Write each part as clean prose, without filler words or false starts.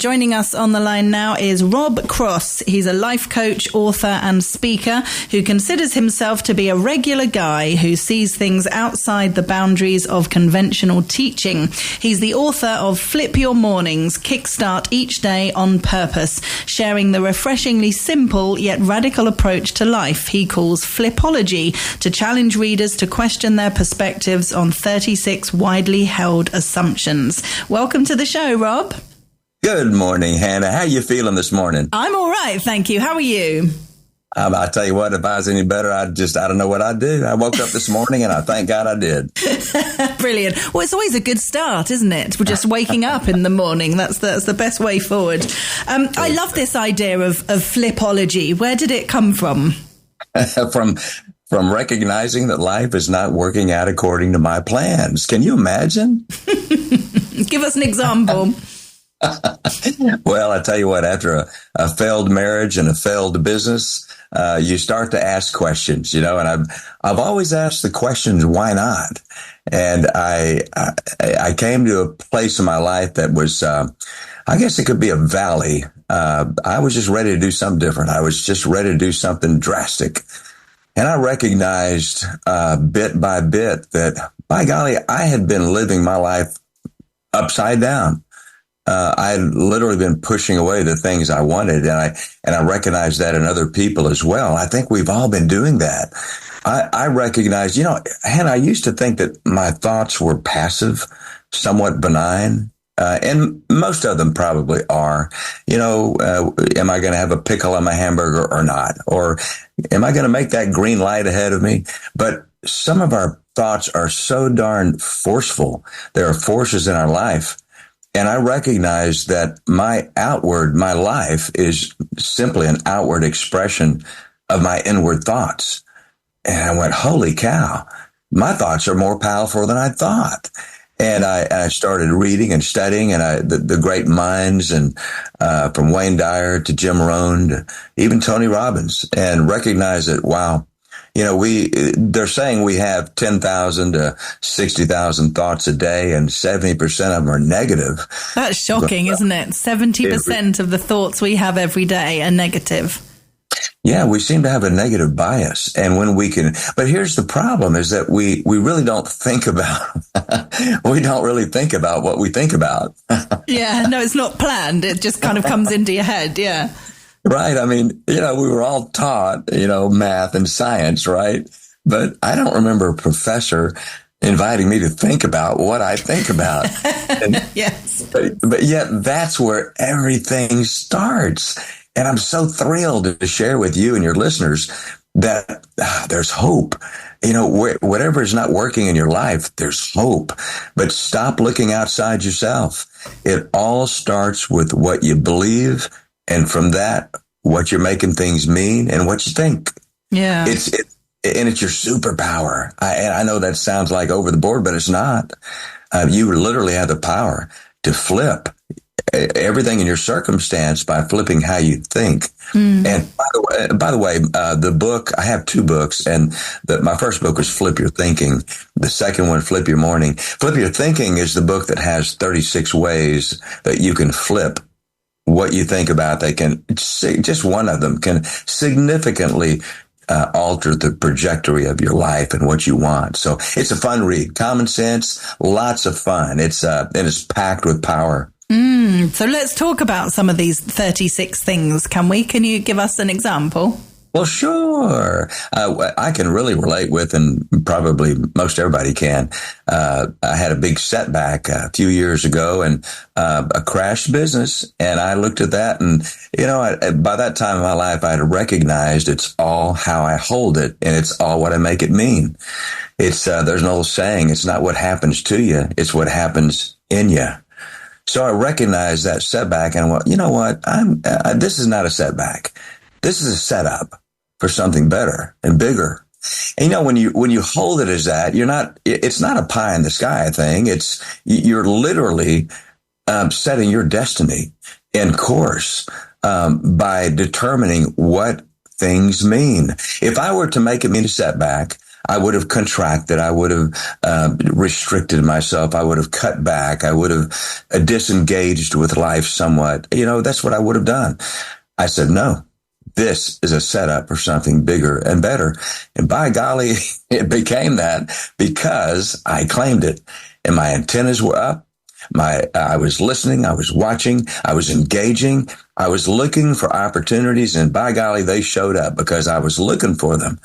Joining us on the line now is Rob Cross. He's a life coach, author and speaker who considers himself to be a regular guy who sees things outside the boundaries of conventional teaching. He's the author of Flip Your Mornings, Kickstart Each Day on Purpose, sharing the refreshingly simple yet radical approach to life he calls Flipology to challenge readers to question their perspectives on 36 widely held assumptions. Welcome to the show, Rob. Good morning, Hannah. How you feeling this morning? I'm all right, thank you. How are you? I'll tell you what, if I was any better, I don't know what I'd do. I woke up this morning and I thank God I did. Brilliant. Well, it's always a good start, isn't it? We're just waking up in the morning. That's the best way forward. I love this idea of flipology. Where did it come from? From recognizing that life is not working out according to my plans. Can you imagine? Give us an example. Well, I tell you what, after a failed marriage and a failed business, you start to ask questions, and I've always asked the questions, why not? And I came to a place in my life that was, I guess it could be a valley. I was just ready to do something different. I was just ready to do something drastic. And I recognized, bit by bit that, by golly, I had been living my life upside down. I had literally been pushing away the things I wanted, and I recognized that in other people as well. I think we've all been doing that. I recognized, Hannah, I used to think that my thoughts were passive, somewhat benign, and most of them probably are. Am I going to have a pickle on my hamburger or not? Or am I going to make that green light ahead of me? But some of our thoughts are so darn forceful. There are forces in our life. And I recognize that my life is simply an outward expression of my inward thoughts. And I went, holy cow, my thoughts are more powerful than I thought. And I started reading and studying, and the great minds, and from Wayne Dyer to Jim Rohn to even Tony Robbins, and recognized that, wow, they're saying we have 10,000 to 60,000 thoughts a day, and 70% of them are negative. That's shocking, isn't it? 70% of the thoughts we have every day are negative. Yeah, we seem to have a negative bias. And but here's the problem, is that we really don't think about, what we think about. Yeah, no, it's not planned. It just kind of comes into your head. Yeah. Right. I mean, we were all taught, math and science, right? But I don't remember a professor inviting me to think about what I think about. Yes. But yet that's where everything starts. And I'm so thrilled to share with you and your listeners that there's hope. Whatever is not working in your life, there's hope. But stop looking outside yourself. It all starts with what you believe, and from that, what you're making things mean and what you think. Yeah. It's your superpower. I know that sounds like over the board, but it's not. You literally have the power to flip everything in your circumstance by flipping how you think. Mm. And by the way, the book, I have two books, and my first book was Flip Your Thinking. The second one, Flip Your Morning. Flip Your Thinking is the book that has 36 ways that you can flip what you think about. They can, just one of them can significantly alter the trajectory of your life and what you want. So it's a fun read. Common sense, lots of fun. And it's packed with power. So let's talk about some of these 36 things, can we? Can you give us an example? Well, sure. I can really relate with, and probably most everybody can. I had a big setback a few years ago, and a crashed business. And I looked at that, and by that time in my life, I had recognized it's all how I hold it, and it's all what I make it mean. It's there's an old saying: it's not what happens to you, it's what happens in you. So I recognized that setback, and you know what? This is not a setback. This is a setup for something better and bigger. And when you hold it as that, it's not a pie in the sky thing. You're literally setting your destiny and course by determining what things mean. If I were to make it mean a setback, I would have contracted. I would have restricted myself. I would have cut back. I would have disengaged with life somewhat. That's what I would have done. I said, no, this is a setup for something bigger and better. And by golly, it became that because I claimed it and my antennas were up. I was listening, I was watching, I was engaging, I was looking for opportunities, and by golly, they showed up because I was looking for them.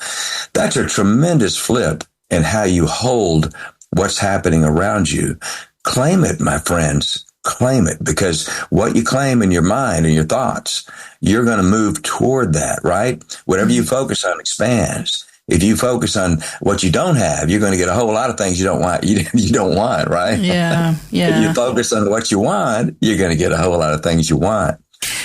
That's a tremendous flip in how you hold what's happening around you. Claim it, my friends. Claim it, because what you claim in your mind and your thoughts, you're going to move toward that, right? Whatever you focus on expands. If you focus on what you don't have, you're going to get a whole lot of things you don't want. You don't want, right? Yeah. If you focus on what you want, you're going to get a whole lot of things you want.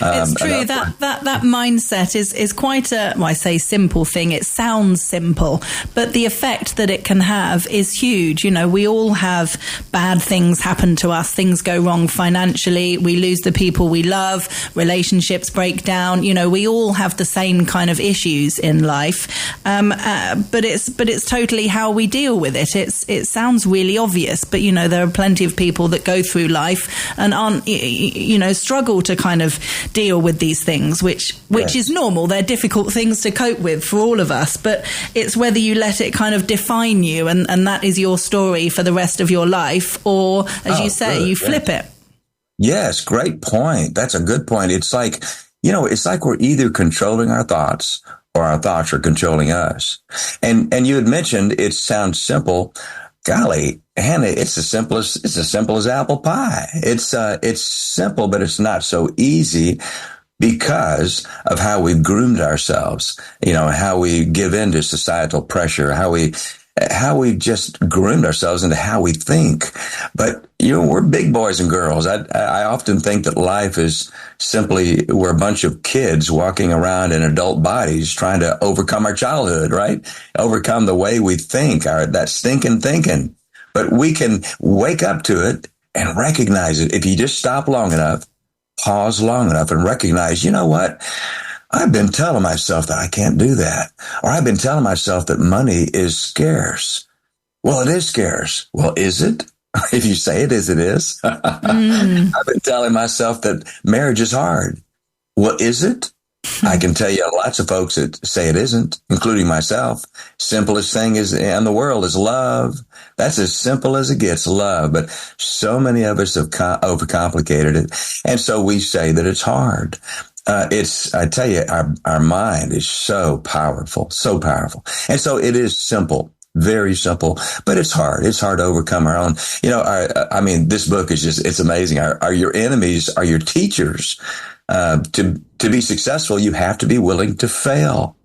It's true that mindset is quite I say simple thing. It sounds simple, but the effect that it can have is huge. We all have bad things happen to us. Things go wrong financially. We lose the people we love. Relationships break down. We all have the same kind of issues in life. But it's totally how we deal with it. It sounds really obvious, but there are plenty of people that go through life and aren't struggle to kind of deal with these things, which is normal. They're difficult things to cope with for all of us, but it's whether you let it kind of define you and that is your story for the rest of your life, or as you say, you flip it. Yes, great point. That's a good point. It's like, it's like we're either controlling our thoughts or our thoughts are controlling us. And you had mentioned it sounds simple. Golly, Hannah, it's as simple as apple pie. It's simple, but it's not so easy because of how we've groomed ourselves, how we give in to societal pressure, how we just groomed ourselves into how we think. But, we're big boys and girls. I often think that life is simply, we're a bunch of kids walking around in adult bodies trying to overcome our childhood, right? Overcome the way we think, that stinking thinking. But we can wake up to it and recognize it. If you just stop long enough, pause long enough and recognize, you know what? I've been telling myself that I can't do that. Or I've been telling myself that money is scarce. Well, it is scarce. Well, is it? If you say it is, it is. I've been telling myself that marriage is hard. Well, is it? I can tell you lots of folks that say it isn't, including myself. Simplest thing in the world is love. That's as simple as it gets, love. But so many of us have overcomplicated it. And so we say that it's hard. I tell you, our mind is so powerful. And so it is simple. Very simple, but it's hard. It's hard to overcome our own. This book is it's amazing. Your enemies are your teachers. To be successful, you have to be willing to fail.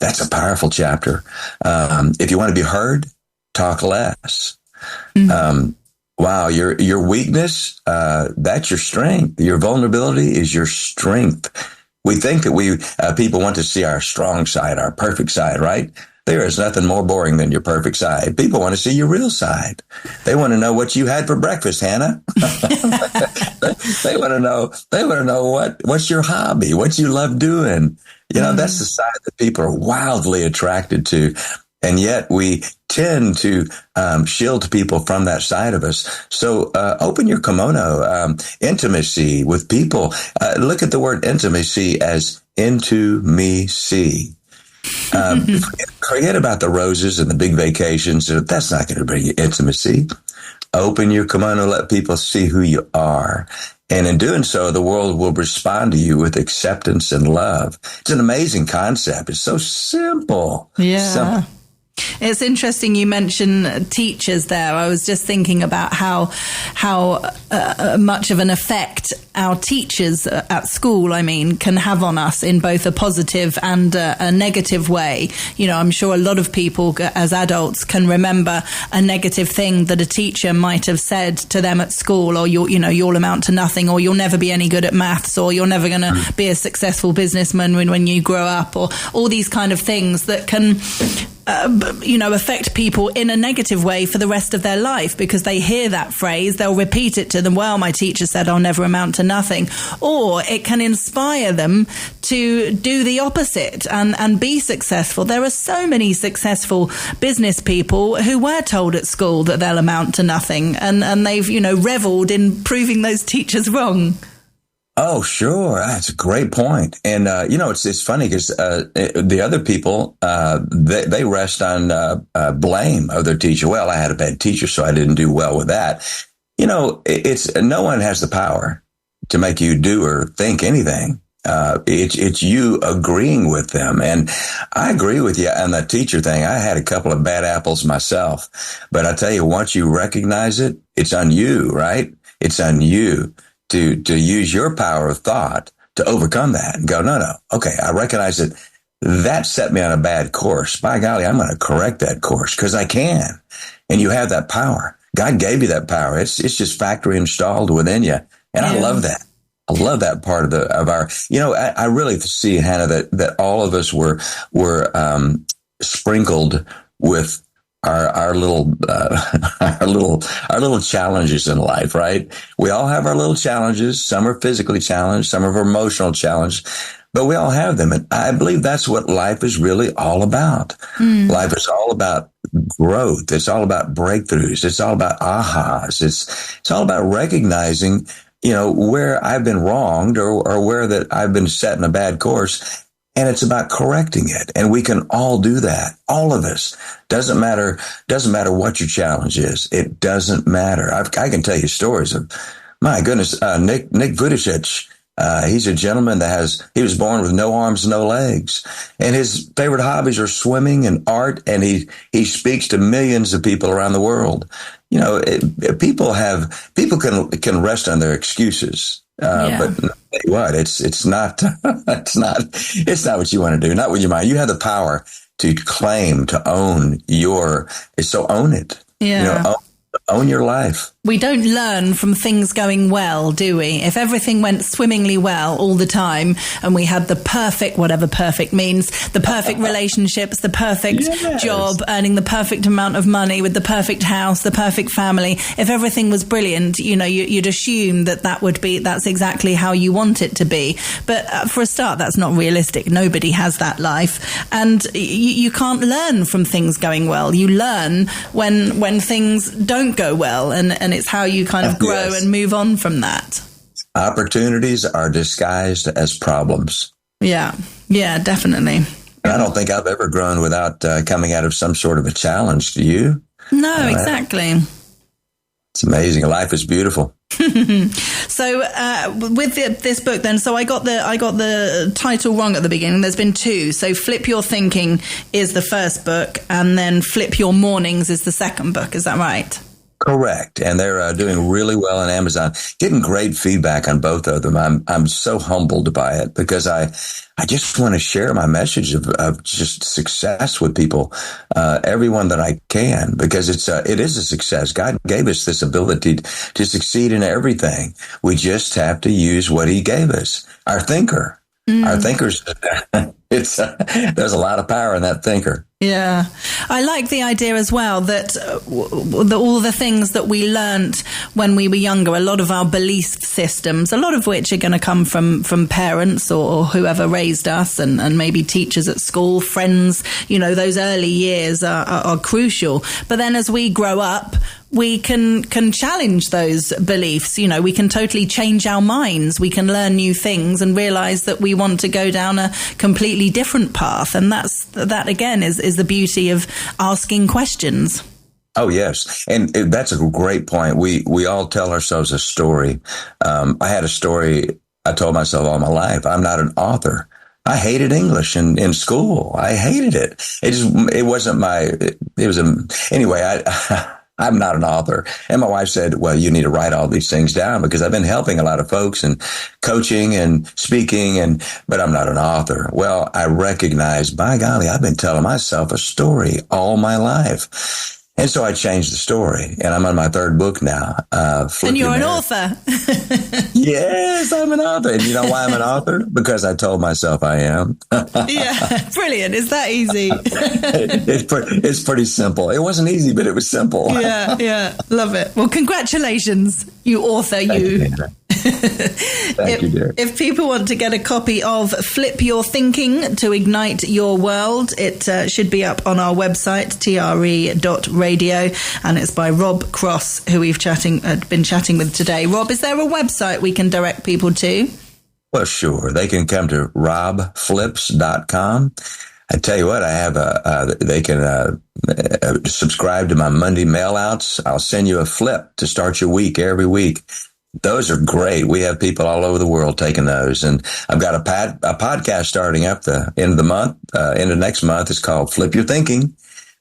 That's a powerful chapter. If you want to be heard, talk less. Wow, your weakness, that's your strength. Your vulnerability is your strength. We think that people want to see our strong side, our perfect side, right? There is nothing more boring than your perfect side. People want to see your real side. They want to know what you had for breakfast, Hannah. They want to know what's your hobby, what you love doing. That's the side that people are wildly attracted to. And yet we tend to shield people from that side of us. So open your kimono, intimacy with people. Look at the word intimacy as into me see. Forget about the roses and the big vacations. That's not going to bring you intimacy. Open your kimono, let people see who you are. And in doing so, the world will respond to you with acceptance and love. It's an amazing concept. It's so simple. Yeah. Simple. It's interesting you mentioned teachers there. I was just thinking about how much of an effect our teachers at school, can have on us in both a positive and a negative way. I'm sure a lot of people as adults can remember a negative thing that a teacher might have said to them at school, or you'll amount to nothing, or you'll never be any good at maths, or you're never going to be a successful businessman when you grow up, or all these kind of things that can affect people in a negative way for the rest of their life, because they hear that phrase, they'll repeat it to them. Well, my teacher said I'll never amount to nothing. Or it can inspire them to do the opposite and be successful. There are so many successful business people who were told at school that they'll amount to nothing, and they've, reveled in proving those teachers wrong. Oh, sure. That's a great point. And, it's funny because the other people, they rest on blame of their teacher. Well, I had a bad teacher, so I didn't do well with that. It's no one has the power to make you do or think anything. It's you agreeing with them. And I agree with you on the teacher thing. I had a couple of bad apples myself, but I tell you, once you recognize it, it's on you, right? It's on you to use your power of thought to overcome that and go, no, okay, I recognize it. That set me on a bad course. By golly, I'm going to correct that course because I can. And you have that power. God gave you that power. It's just factory installed within you. And I love that. I love that part of our, I really see, Hannah, that all of us were sprinkled with our little challenges in life, right? We all have our little challenges. Some are physically challenged, some are emotional challenged, but we all have them. And I believe that's what life is really all about. Life is all about growth. It's all about breakthroughs. It's all about ahas. It's all about recognizing, where I've been wronged or where that I've been set in a bad course. And it's about correcting it. And we can all do that. All of us. Doesn't matter what your challenge is. It doesn't matter. I can tell you stories of, my goodness, Nick Vujicic. He's a gentleman he was born with no arms, no legs. And his favorite hobbies are swimming and art. And he speaks to millions of people around the world. People can rest on their excuses. But what? It's not what you want to do. Not what you mind. You have the power to claim, to own own it. Yeah. Own your life. We don't learn from things going well, do we? If everything went swimmingly well all the time and we had the perfect, whatever perfect means, the perfect relationships, the perfect job, earning the perfect amount of money with the perfect house, the perfect family, if everything was brilliant, you'd assume that's exactly how you want it to be. But for a start, that's not realistic. Nobody has that life. And you can't learn from things going well. You learn when things don't go well, and it's how you kind of grow and move on from that. Opportunities are disguised as problems. Yeah, definitely. I don't think I've ever grown without coming out of some sort of a challenge. Do you? No, exactly. It's amazing. Life is beautiful. So with this book then, so I got the title wrong at the beginning. There's been two. So Flip Your Thinking is the first book, and then Flip Your Mornings is the second book. Is that right? Correct. And they're doing really well on Amazon, getting great feedback on both of them. I'm so humbled by it because I just want to share my message of just success with people, everyone that I can, because it is a success. God gave us this ability to succeed in everything. We just have to use what he gave us. Our thinker. Our thinkers, there's a lot of power in that thinker. Yeah. I like the idea as well that all the things that we learnt when we were younger, a lot of our belief systems, a lot of which are going to come from parents or whoever raised us, and maybe teachers at school, friends, those early years are crucial. But then as we grow up, we can challenge those beliefs. We can totally change our minds. We can learn new things and realize that we want to go down a completely different path. And that again is the beauty of asking questions. Oh, yes. And that's a great point. We all tell ourselves a story. I had a story I told myself all my life. I'm not an author. I hated English in school. I hated it. Anyway, I'm not an author. And my wife said, well, you need to write all these things down because I've been helping a lot of folks and coaching and speaking, but I'm not an author. Well, I recognize, by golly, I've been telling myself a story all my life. And so I changed the story, and I'm on my third book now. And you're an author. Yes, I'm an author. And you know why I'm an author? Because I told myself I am. Yeah, brilliant. Is that easy? It's pretty simple. It wasn't easy, but it was simple. Yeah. Love it. Well, congratulations, you author, you. Thank you, dear. If people want to get a copy of Flip Your Thinking to Ignite Your World, it should be up on our website, tre.radio, and it's by Rob Cross, who we've been chatting with today. Rob, is there a website we can direct people to? Well, sure. They can come to robflips.com. I tell you what, I have they can subscribe to my Monday mailouts. I'll send you a flip to start your week every week. Those are great. We have people all over the world taking those. And I've got a podcast starting up the end of the month, end of next month. It's called Flip Your Thinking.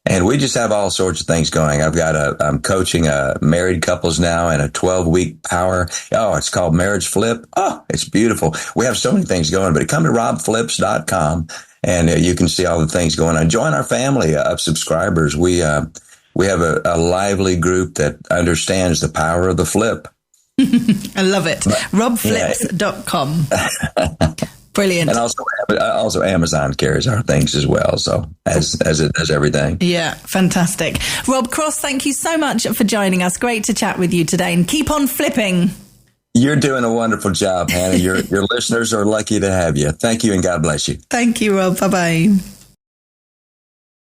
And we just have all sorts of things going. I'm coaching married couples now in a 12-week power. It's called Marriage Flip. Oh, it's beautiful. We have so many things going, but come to robflips.com and you can see all the things going on. Join our family of subscribers. We have a lively group that understands the power of the flip. I love it. robflips.com. Brilliant. And also Amazon carries our things as well. So as it does everything. Yeah, fantastic. Rob Cross, thank you so much for joining us. Great to chat with you today, and keep on flipping. You're doing a wonderful job, Hannah. Your listeners are lucky to have you. Thank you, and God bless you. Thank you, Rob. Bye-bye.